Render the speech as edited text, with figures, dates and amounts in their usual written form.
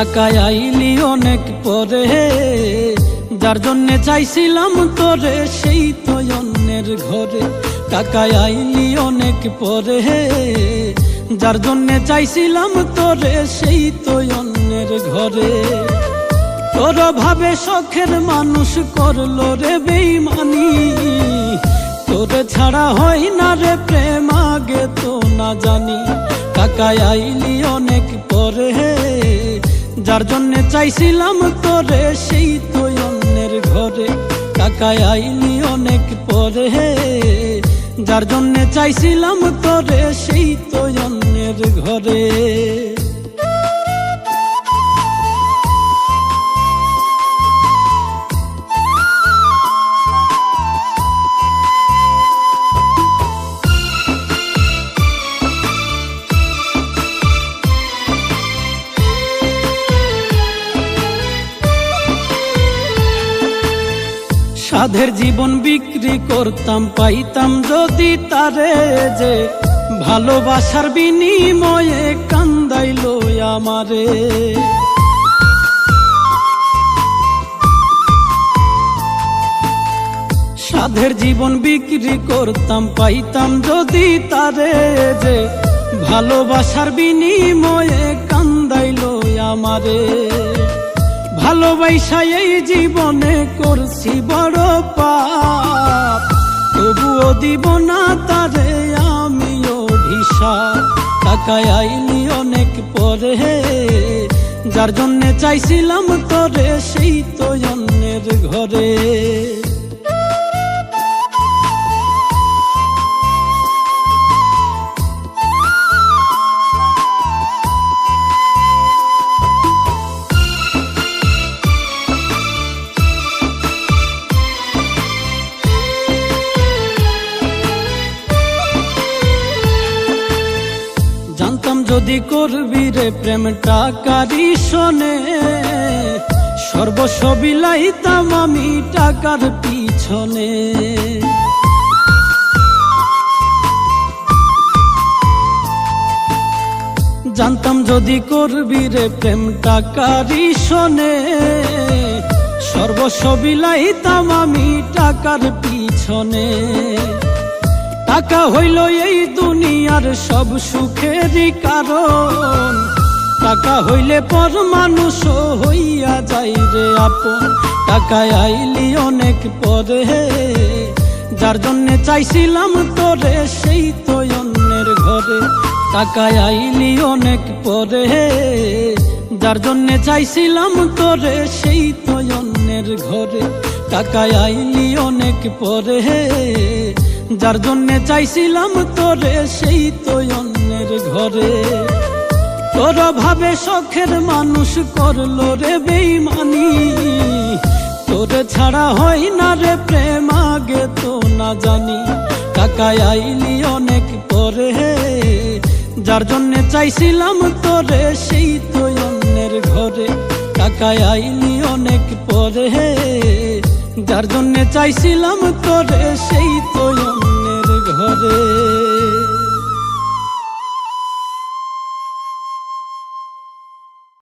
টাকায় আইলি অনেক পরে, যার জন্যে চাইছিলাম তোরে সেই তো অন্যের ঘরে। টাকায় আইলি অনেক পরে, যার জন্যে চাইছিলাম তোরে সেই তো অন্যের ঘরে। তোর ভাবে শখের মানুষ করলো রে বেইমানি, তোরে ছাড়া হয় না রে প্রেম আগে তো না জানি। টাকায় আইলি অনেক পরে, যার জন্যে চাইছিলাম তোরে সেই তো অন্যের ঘরে। টাকায় আইলি অনেক পরে, যার জন্যে চাইছিলাম তোরে সেই তো অন্যের ঘরে। সাধের জীবন বিক্রি করতাম, পাইতাম যদি তারে যে ভালোবাসার বিনিময়ে কান্দাইলো আমারে। সাধের জীবন বিক্রি করতাম, পাইতাম যদি তারে যে ভালোবাসার বিনিময়ে কান্দাইলো আমারে। ভালোবাসা এই জীবনে করছি বড় পাপ, তবুও দিব না তারে আমি অভিশাপ। টাকায় আইলি অনেক পরে, যার জন্যে চাইছিলাম তোরে সেই তো অন্যের ঘরে। জানতাম যদি করবি রে প্রেম টাকারই শোনে, সর্বস্ব বিলাইতাম আমি টাকার পিছনে। জানতাম যদি করবি রে প্রেম টাকারই শোনে, সর্বস্ব বিলাইতাম আমি টাকার পিছনে। টাকা হইল এই দুনিয়ার সব সুখেরই কারণ, টাকা হইলে পর মানুষ হইয়া যাই রে আপন। টাকায় আইলি অনেক পরে, যার জন্যে চাইছিলাম তোরে সেই তো অন্যের ঘরে। টাকায় আইলি অনেক পরে, যার জন্যে চাইছিলাম তোরে সেই তো অন্যের ঘরে। টাকায় আইলি অনেক পরে, যার জন্যে চাইছিলাম তোরে সেই তো অন্যের ঘরে। তোর ভাবে শখের মানুষ করলো রে বেইমানি, তোরে ছাড়া হয় না রে প্রেম আগে তো না জানি। টাকায় আইলি অনেক পরে, যার জন্যে চাইছিলাম তোরে সেই তো অন্যের ঘরে। টাকায় আইলি অনেক পরে, যার জন্যে চাইছিলাম তোরে সেই তো